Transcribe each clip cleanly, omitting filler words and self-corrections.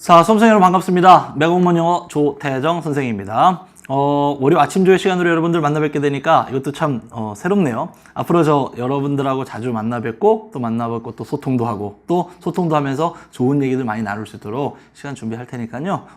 자, 수험생 여러분 반갑습니다. 매국문 영어 조태정 선생입니다. 월요 아침 조회 시간으로 여러분들 만나 뵙게 되니까 이것도 참 새롭네요. 앞으로 저 여러분들하고 자주 만나 뵙고 또 만나 뵙고 또 소통도 하고 또 소통도 하면서 좋은 얘기들 많이 나눌 수 있도록 시간 준비할 테니까요.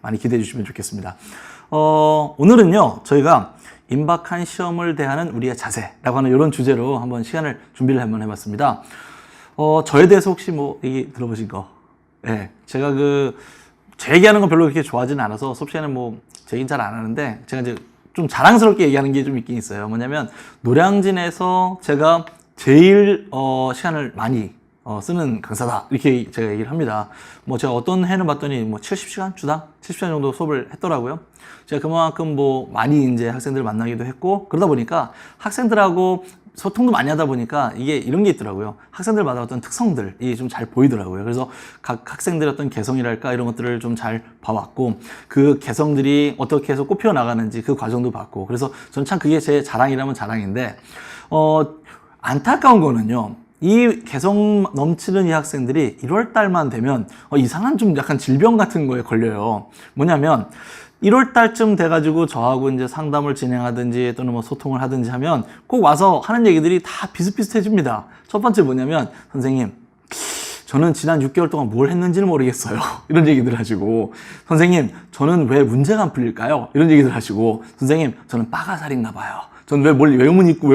많이 기대해 주시면 좋겠습니다. 오늘은요, 저희가 임박한 시험을 대하는 우리의 자세라고 하는 이런 주제로 한번 시간을 준비를 한번 해봤습니다. 저에 대해서 혹시 뭐 얘기 들어보신 거? 네, 제가 제 얘기하는 건 별로 그렇게 좋아하지는 않아서 수업 시간에 뭐 제 얘기는 잘 안 하는데 제가 이제 좀 자랑스럽게 얘기하는 게 좀 있긴 있어요. 뭐냐면 노량진에서 제가 제일 시간을 많이 쓰는 강사다 이렇게 제가 얘기를 합니다. 뭐 제가 어떤 해는 봤더니 뭐 70시간 주당 70시간 정도 수업을 했더라고요. 제가 그만큼 뭐 많이 이제 학생들을 만나기도 했고 그러다 보니까 학생들하고 소통도 많이 하다 보니까 이게 이런 게 있더라고요. 학생들마다 어떤 특성들이 좀 잘 보이더라고요. 그래서 각 학생들의 어떤 개성이랄까 이런 것들을 좀 잘 봐왔고 그 개성들이 어떻게 해서 꽃피워 나가는지 그 과정도 봤고 그래서 저는 참 그게 제 자랑이라면 자랑인데 안타까운 거는요. 이 개성 넘치는 이 학생들이 1월 달만 되면 이상한 좀 약간 질병 같은 거에 걸려요. 뭐냐면 1월 달쯤 돼가지고 저하고 이제 상담을 진행하든지 또는 뭐 소통을 하든지 하면 꼭 와서 하는 얘기들이 다 비슷비슷해집니다. 첫 번째 뭐냐면 선생님 저는 지난 6개월 동안 뭘 했는지는 모르겠어요. 이런 얘기들 하시고 선생님 저는 왜 문제가 안 풀릴까요? 이런 얘기들 하시고 선생님 저는 빠가살인가 봐요. 저는 왜 뭘 외우면 있고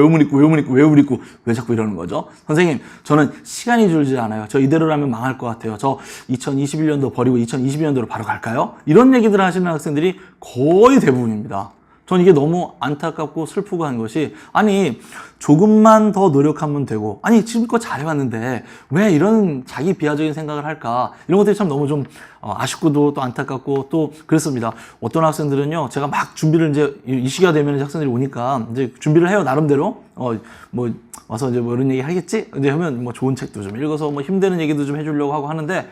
왜 자꾸 이러는 거죠? 선생님 저는 시간이 줄지 않아요. 저 이대로라면 망할 것 같아요. 저 2021년도 버리고 2022년도로 바로 갈까요? 이런 얘기들을 하시는 학생들이 거의 대부분입니다. 전 이게 너무 안타깝고 슬프고 한 것이 아니 조금만 더 노력하면 되고 아니 지금껏 잘해왔는데 왜 이런 자기 비하적인 생각을 할까 이런 것들이 참 너무 좀 아쉽고도 또 안타깝고 또 그랬습니다. 어떤 학생들은요 제가 막 준비를 이제 이 시기가 되면 학생들이 오니까 이제 준비를 해요 나름대로 뭐 와서 이제 뭐 이런 얘기 하겠지 이제 하면 뭐 좋은 책도 좀 읽어서 뭐 힘드는 얘기도 좀 해주려고 하고 하는데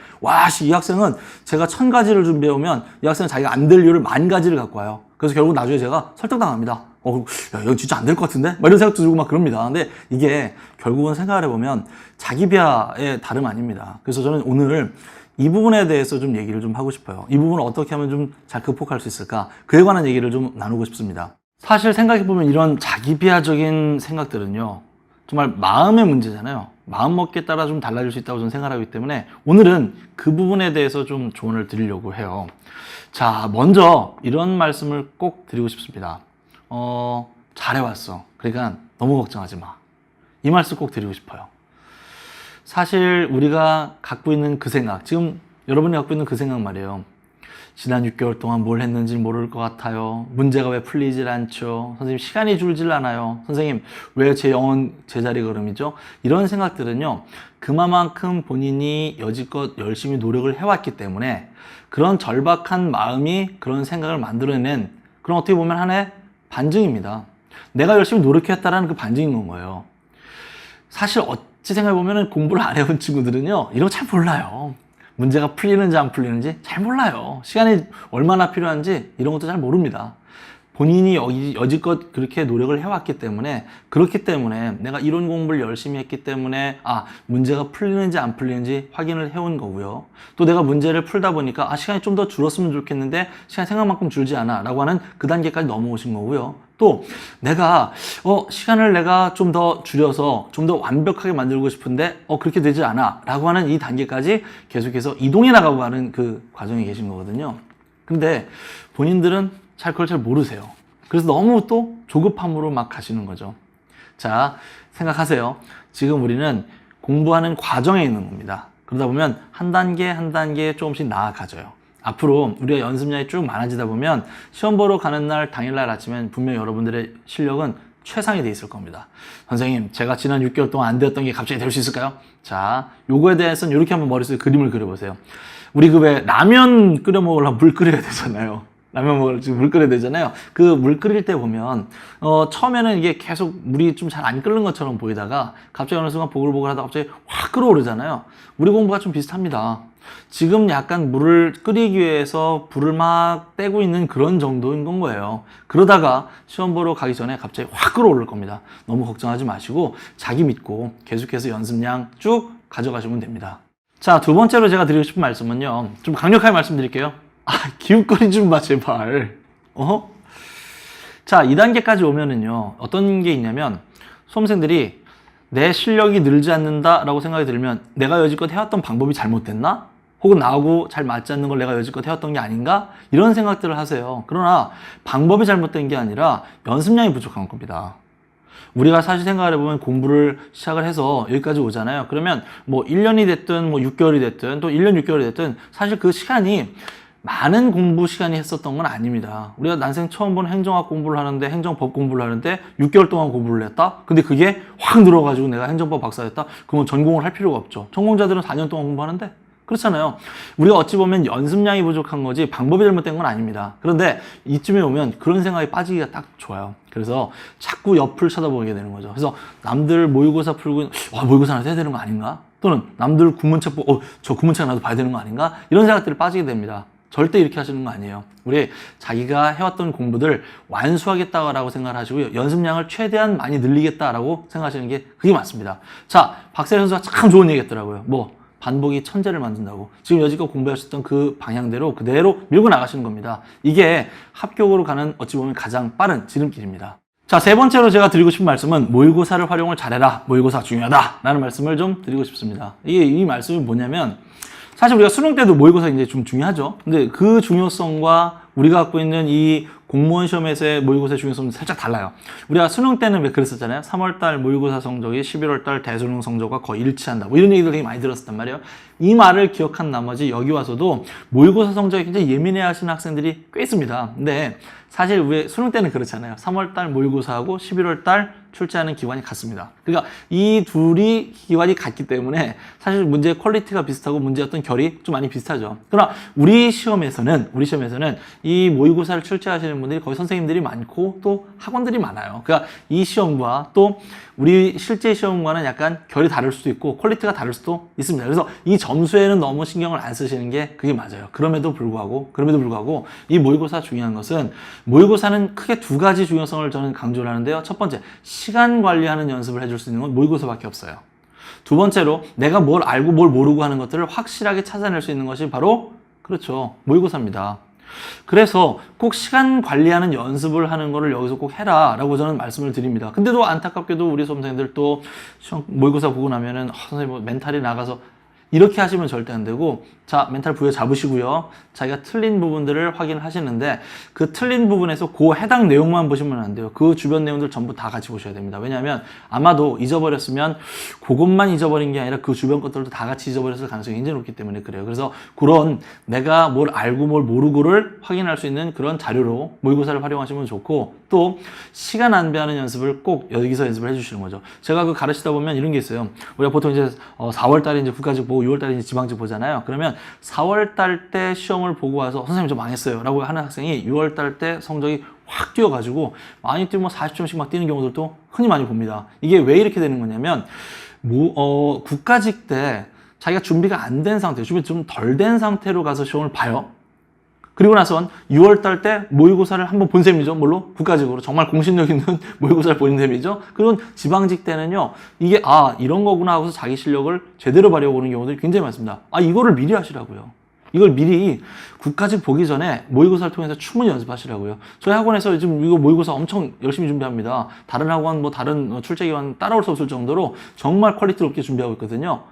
이 학생은 제가 1000가지를 준비해 오면 이 학생은 자기가 안 될 이유를 10,000가지를 갖고 와요. 그래서 결국 나중에 제가 설득당합니다. 야, 이거 진짜 안 될 것 같은데? 막 이런 생각도 들고 막 그럽니다. 근데 이게 결국은 생각을 해보면 자기 비하의 다름 아닙니다. 그래서 저는 오늘 이 부분에 대해서 좀 얘기를 좀 하고 싶어요. 이 부분을 어떻게 하면 좀 잘 극복할 수 있을까? 그에 관한 얘기를 좀 나누고 싶습니다. 사실 생각해보면 이런 자기 비하적인 생각들은요. 정말 마음의 문제잖아요. 마음먹기에 따라 좀 달라질 수 있다고 저는 생각하기 때문에 오늘은 그 부분에 대해서 좀 조언을 드리려고 해요. 자, 먼저 이런 말씀을 꼭 드리고 싶습니다. 잘해왔어. 그러니까 너무 걱정하지 마. 이 말씀 꼭 드리고 싶어요. 사실 우리가 갖고 있는 그 생각, 지금 여러분이 갖고 있는 그 생각 말이에요. 지난 6개월 동안 뭘 했는지 모를 것 같아요. 문제가 왜 풀리질 않죠? 선생님 시간이 줄질 않아요. 선생님 왜 제 영혼 제자리 걸음이죠? 이런 생각들은요. 그만큼 본인이 여지껏 열심히 노력을 해왔기 때문에 그런 절박한 마음이 그런 생각을 만들어낸 그런 어떻게 보면 하나의 반증입니다. 내가 열심히 노력했다라는 그 반증인 건 거예요. 사실 어찌 생각해보면 공부를 안 해본 친구들은요. 이런 거 잘 몰라요. 문제가 풀리는지 안 풀리는지 잘 몰라요. 시간이 얼마나 필요한지 이런 것도 잘 모릅니다. 본인이 여지껏 그렇게 노력을 해왔기 때문에 그렇기 때문에 내가 이론 공부를 열심히 했기 때문에 문제가 풀리는지 안 풀리는지 확인을 해온 거고요. 또 내가 문제를 풀다 보니까 시간이 좀 더 줄었으면 좋겠는데 시간이 생각만큼 줄지 않아 라고 하는 그 단계까지 넘어오신 거고요. 또 내가 시간을 내가 좀 더 줄여서 좀 더 완벽하게 만들고 싶은데 그렇게 되지 않아 라고 하는 이 단계까지 계속해서 이동해 나가고 하는 그 과정에 계신 거거든요. 근데 본인들은 그걸 잘 모르세요. 그래서 너무 또 조급함으로 막 가시는 거죠. 자, 생각하세요. 지금 우리는 공부하는 과정에 있는 겁니다. 그러다 보면 한 단계 한 단계 조금씩 나아가져요. 앞으로 우리가 연습량이 쭉 많아지다 보면 시험 보러 가는 날 당일날 아침엔 분명 여러분들의 실력은 최상이 돼 있을 겁니다. 선생님, 제가 지난 6개월 동안 안 되었던 게 갑자기 될 수 있을까요? 자, 요거에 대해서는 이렇게 한번 머릿속에 그림을 그려보세요. 우리 왜 라면 끓여 먹으려면 물 끓여야 되잖아요. 라면 먹을 지금 물 끓여야 되잖아요. 그 물 끓일 때 보면 처음에는 이게 계속 물이 좀 잘 안 끓는 것처럼 보이다가 갑자기 어느 순간 보글보글 하다가 갑자기 확 끓어오르잖아요. 우리 공부가 좀 비슷합니다. 지금 약간 물을 끓이기 위해서 불을 막 떼고 있는 그런 정도인 건 거예요. 그러다가 시험 보러 가기 전에 갑자기 확 끓어오를 겁니다. 너무 걱정하지 마시고 자기 믿고 계속해서 연습량 쭉 가져가시면 됩니다. 자, 두 번째로 제가 드리고 싶은 말씀은요. 좀 강력하게 말씀드릴게요. 기웃거리 좀 마, 제발. 자, 2단계까지 오면은요. 어떤 게 있냐면, 수험생들이 내 실력이 늘지 않는다라고 생각이 들면 내가 여지껏 해왔던 방법이 잘못됐나? 혹은 나하고 잘 맞지 않는 걸 내가 여지껏 해왔던 게 아닌가? 이런 생각들을 하세요. 그러나 방법이 잘못된 게 아니라 연습량이 부족한 겁니다. 우리가 사실 생각을 해보면 공부를 시작을 해서 여기까지 오잖아요. 그러면 뭐 1년이 됐든 뭐 6개월이 됐든 또 1년 6개월이 됐든 사실 그 시간이 많은 공부 시간이 했었던 건 아닙니다. 우리가 난생 처음 본 행정학 공부를 하는데 행정법 공부를 하는데 6개월 동안 공부를 했다? 근데 그게 확 늘어가지고 내가 행정법 박사 됐다? 그러면 전공을 할 필요가 없죠. 전공자들은 4년 동안 공부하는데 그렇잖아요. 우리가 어찌 보면 연습량이 부족한 거지 방법이 잘못된 건 아닙니다. 그런데 이쯤에 오면 그런 생각에 빠지기가 딱 좋아요. 그래서 자꾸 옆을 쳐다보게 되는 거죠. 그래서 남들 모의고사 풀고 모의고사 나도 해야 되는 거 아닌가? 또는 남들 국문책 보고 저 국문책 나도 봐야 되는 거 아닌가? 이런 생각들을 빠지게 됩니다. 절대 이렇게 하시는 거 아니에요. 우리 자기가 해왔던 공부들 완수하겠다라고 생각을 하시고요. 연습량을 최대한 많이 늘리겠다라고 생각하시는 게 그게 맞습니다. 자, 박세리 선수가 참 좋은 얘기 했더라고요. 반복이 천재를 만든다고. 지금 여지껏 공부하셨던 그 방향대로 그대로 밀고 나가시는 겁니다. 이게 합격으로 가는 어찌 보면 가장 빠른 지름길입니다. 자, 세 번째로 제가 드리고 싶은 말씀은 모의고사를 활용을 잘해라. 모의고사 중요하다. 라는 말씀을 좀 드리고 싶습니다. 이 말씀이 뭐냐면 사실 우리가 수능 때도 모의고사 이제 좀 중요하죠. 근데 그 중요성과 우리가 갖고 있는 이 공무원 시험에서의 모의고사의 중요성은 살짝 달라요. 우리가 수능 때는 왜 그랬었잖아요. 3월달 모의고사 성적이 11월달 대수능 성적과 거의 일치한다. 뭐 이런 얘기들 되게 많이 들었었단 말이에요. 이 말을 기억한 나머지 여기 와서도 모의고사 성적에 굉장히 예민해 하시는 학생들이 꽤 있습니다. 근데 사실 우리 수능 때는 그렇잖아요. 3월달 모의고사하고 11월달 출제하는 기관이 같습니다. 그러니까 이 둘이 기관이 같기 때문에 사실 문제의 퀄리티가 비슷하고 문제의 어떤 결이 좀 많이 비슷하죠. 그러나 우리 시험에서는 이 모의고사를 출제하시는 분들이 거의 선생님들이 많고 또 학원들이 많아요. 그러니까 이 시험과 또 우리 실제 시험과는 약간 결이 다를 수도 있고 퀄리티가 다를 수도 있습니다. 그래서 이 점수에는 너무 신경을 안 쓰시는 게 그게 맞아요. 그럼에도 불구하고 이 모의고사 중요한 것은 모의고사는 크게 두 가지 중요성을 저는 강조를 하는데요. 첫 번째, 시간 관리하는 연습을 해줄 수 있는 건 모의고사밖에 없어요. 두 번째로 내가 뭘 알고 뭘 모르고 하는 것들을 확실하게 찾아낼 수 있는 것이 바로 그렇죠. 모의고사입니다. 그래서 꼭 시간 관리하는 연습을 하는 거를 여기서 꼭 해라 라고 저는 말씀을 드립니다. 근데도 안타깝게도 우리 수험생들 또 모의고사 보고 나면은 선생님 뭐 멘탈이 나가서 이렇게 하시면 절대 안 되고, 자, 멘탈 부여 잡으시고요. 자기가 틀린 부분들을 확인하시는데 그 틀린 부분에서 그 해당 내용만 보시면 안 돼요. 그 주변 내용들 전부 다 같이 보셔야 됩니다. 왜냐하면 아마도 잊어버렸으면 그것만 잊어버린 게 아니라 그 주변 것들도 다 같이 잊어버렸을 가능성이 굉장히 높기 때문에 그래요. 그래서 그런 내가 뭘 알고 뭘 모르고를 확인할 수 있는 그런 자료로 모의고사를 활용하시면 좋고, 또 시간 낭비하는 연습을 꼭 여기서 연습을 해주시는 거죠. 제가 그 가르치다 보면 이런 게 있어요. 우리가 보통 이제 4월 달에 이제 국가직 보고 6월 달에 이제 지방직 보잖아요. 그러면 4월 달 때 시험을 보고 와서 선생님 저 망했어요 라고 하는 학생이 6월 달 때 성적이 확 뛰어가지고 많이 뛰면 40점씩 막 뛰는 경우들도 흔히 많이 봅니다. 이게 왜 이렇게 되는 거냐면 국가직 때 자기가 준비가 안 된 상태, 준비 좀 덜 된 상태로 가서 시험을 봐요. 그리고 나선 6월 달 때 모의고사를 한번 본 셈이죠. 뭘로? 국가직으로. 정말 공신력 있는 모의고사를 본 셈이죠. 그리고 지방직 때는요, 이게, 이런 거구나 하고서 자기 실력을 제대로 발휘해보는 경우들이 굉장히 많습니다. 이거를 미리 하시라고요. 이걸 미리 국가직 보기 전에 모의고사를 통해서 충분히 연습하시라고요. 저희 학원에서 지금 이거 모의고사 엄청 열심히 준비합니다. 다른 학원, 다른 출제기관 따라올 수 없을 정도로 정말 퀄리티 높게 준비하고 있거든요.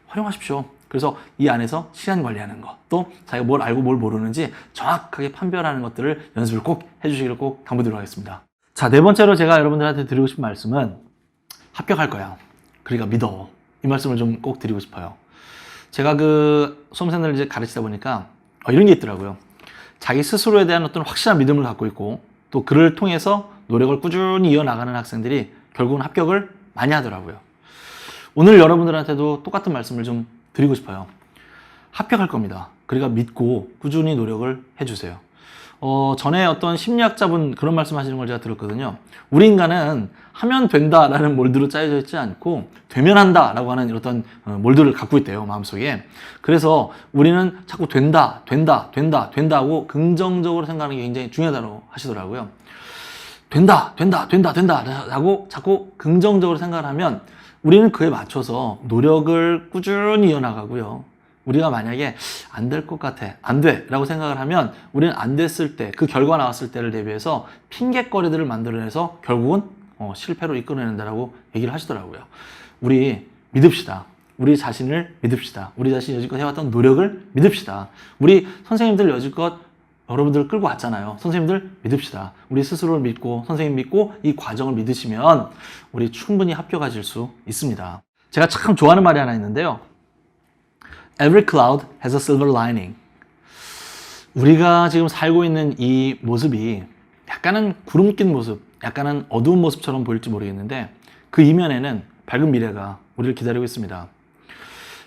활용하십시오. 그래서 이 안에서 시간 관리하는 것, 또 자기가 뭘 알고 뭘 모르는지 정확하게 판별하는 것들을 연습을 꼭 해주시기를 꼭 당부드리도록 하겠습니다. 자, 네 번째로 제가 여러분들한테 드리고 싶은 말씀은 합격할 거야. 그러니까 믿어. 이 말씀을 좀 꼭 드리고 싶어요. 제가 그 수험생들을 이제 가르치다 보니까 이런 게 있더라고요. 자기 스스로에 대한 어떤 확실한 믿음을 갖고 있고 또 그를 통해서 노력을 꾸준히 이어나가는 학생들이 결국은 합격을 많이 하더라고요. 오늘 여러분들한테도 똑같은 말씀을 좀 드리고 싶어요. 합격할 겁니다. 그러니까 믿고 꾸준히 노력을 해주세요. 전에 어떤 심리학자분 그런 말씀 하시는 걸 제가 들었거든요. 우리 인간은 하면 된다라는 몰드로 짜여져 있지 않고 되면 한다라고 하는 어떤 몰드를 갖고 있대요, 마음속에. 그래서 우리는 자꾸 된다 하고 긍정적으로 생각하는 게 굉장히 중요하다고 하시더라고요. 된다 라고 자꾸 긍정적으로 생각을 하면 우리는 그에 맞춰서 노력을 꾸준히 이어나가고요. 우리가 만약에 안 될 것 같아, 안 돼 라고 생각을 하면 우리는 안 됐을 때, 그 결과 나왔을 때를 대비해서 핑계거리들을 만들어내서 결국은 실패로 이끌어낸다라고 얘기를 하시더라고요. 우리 믿읍시다. 우리 자신을 믿읍시다. 우리 자신이 여지껏 해왔던 노력을 믿읍시다. 우리 선생님들 여지껏 여러분들 끌고 왔잖아요. 선생님들 믿읍시다. 우리 스스로를 믿고 선생님 믿고 이 과정을 믿으시면 우리 충분히 합격하실 수 있습니다. 제가 참 좋아하는 말이 하나 있는데요. Every cloud has a silver lining. 우리가 지금 살고 있는 이 모습이 약간은 구름 낀 모습, 약간은 어두운 모습처럼 보일지 모르겠는데 그 이면에는 밝은 미래가 우리를 기다리고 있습니다.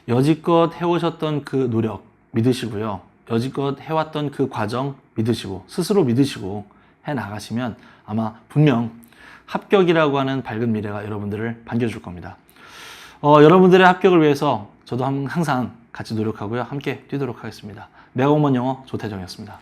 여지껏 해오셨던 그 노력 믿으시고요. 여지껏 해왔던 그 과정 믿으시고 스스로 믿으시고 해나가시면 아마 분명 합격이라고 하는 밝은 미래가 여러분들을 반겨줄 겁니다. 여러분들의 합격을 위해서 저도 항상 같이 노력하고요. 함께 뛰도록 하겠습니다. 내가 공무원 영어 조태정이었습니다.